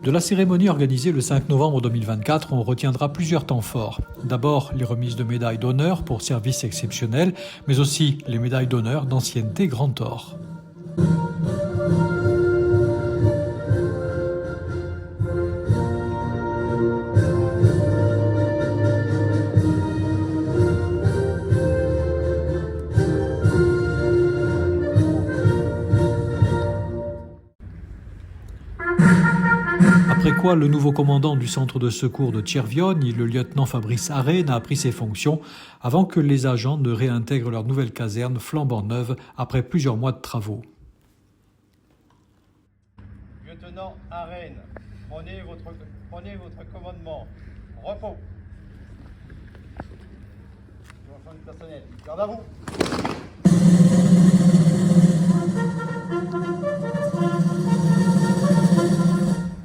De la cérémonie organisée le 5 novembre 2024, on retiendra plusieurs temps forts. D'abord, les remises de médailles d'honneur pour services exceptionnels, mais aussi les médailles d'honneur d'ancienneté Grand Or. Après quoi, le nouveau commandant du centre de secours de Cervioni, le lieutenant Fabrice Arène, a pris ses fonctions avant que les agents ne réintègrent leur nouvelle caserne flambant neuve après plusieurs mois de travaux. Lieutenant Arène, prenez votre commandement. Repos. Changement du personnel. Garde à vous.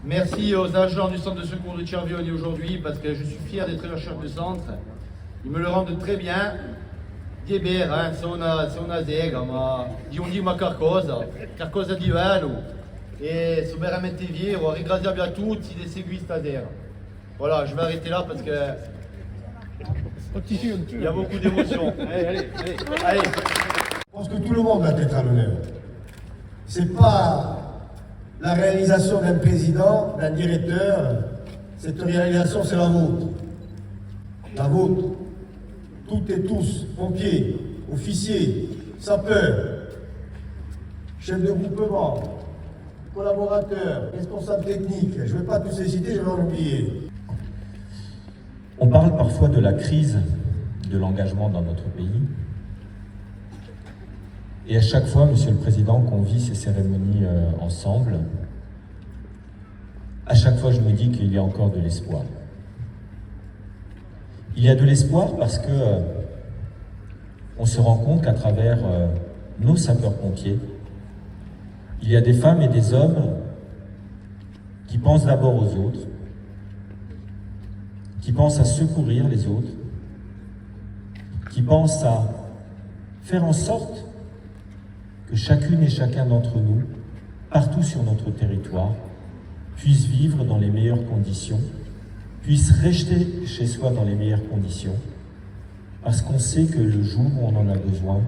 Merci aux agents du centre de secours de Cervioni aujourd'hui parce que je suis fier d'être leur chef de centre. Ils me le rendent très bien. Die Bär, sono una zega, ma di una qualcosa di bello. E sono veramente fiero, ringraziabile a tutti di seguire stasera. Voilà, je vais arrêter là parce que il y a beaucoup d'émotions. Allez. Je pense que tout le monde doit être à l'honneur. C'est pas la réalisation d'un président, d'un directeur. Cette réalisation, c'est la vôtre. La vôtre. Toutes et tous, pompiers, officiers, sapeurs, chefs de groupement, collaborateurs, responsables techniques. Je ne vais pas tous les citer, je vais en oublier. On parle parfois de la crise de l'engagement dans notre pays. Et à chaque fois, Monsieur le Président, qu'on vit ces cérémonies ensemble, à chaque fois je me dis qu'il y a encore de l'espoir. Il y a de l'espoir parce que on se rend compte qu'à travers nos sapeurs-pompiers, il y a des femmes et des hommes qui pensent d'abord aux autres, qui pensent à secourir les autres, qui pensent à faire en sorte que chacune et chacun d'entre nous, partout sur notre territoire, puisse vivre dans les meilleures conditions, puisse rester chez soi dans les meilleures conditions, parce qu'on sait que le jour où on en a besoin,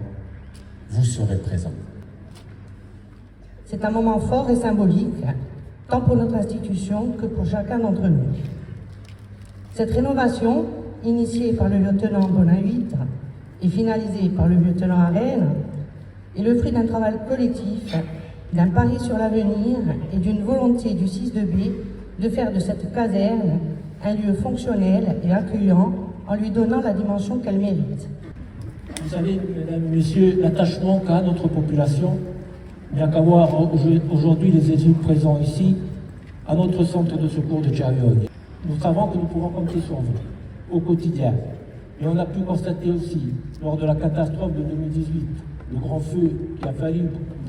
vous serez présents. C'est un moment fort et symbolique, tant pour notre institution que pour chacun d'entre nous. Cette rénovation, initiée par le lieutenant Bonahuitre et finalisée par le lieutenant Arène, est le fruit d'un travail collectif, d'un pari sur l'avenir et d'une volonté du 6-2B de faire de cette caserne un lieu fonctionnel et accueillant en lui donnant la dimension qu'elle mérite. Vous savez, mesdames et messieurs, l'attachement qu'a notre population, bien qu'à voir aujourd'hui les élus présents ici, à notre centre de secours de Cervioni. Nous savons que nous pouvons compter sur vous au quotidien. Et on a pu constater aussi, lors de la catastrophe de 2018, le grand feu qui a failli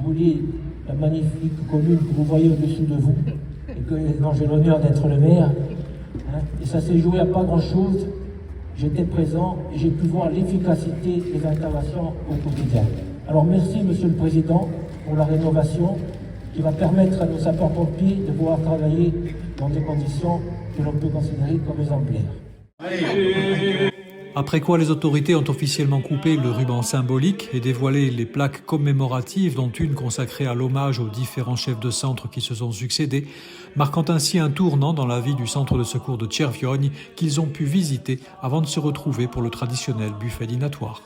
brûler la magnifique commune que vous voyez au-dessus de vous, et dont j'ai l'honneur d'être le maire. Et ça s'est joué à pas grand-chose. J'étais présent et j'ai pu voir l'efficacité des interventions au quotidien. Alors merci, Monsieur le Président, pour la rénovation qui va permettre à nos sapeurs-pompiers de pouvoir travailler dans des conditions que l'on peut considérer comme exemplaires. Après quoi, les autorités ont officiellement coupé le ruban symbolique et dévoilé les plaques commémoratives, dont une consacrée à l'hommage aux différents chefs de centre qui se sont succédés, marquant ainsi un tournant dans la vie du centre de secours de Cervioni qu'ils ont pu visiter avant de se retrouver pour le traditionnel buffet dînatoire.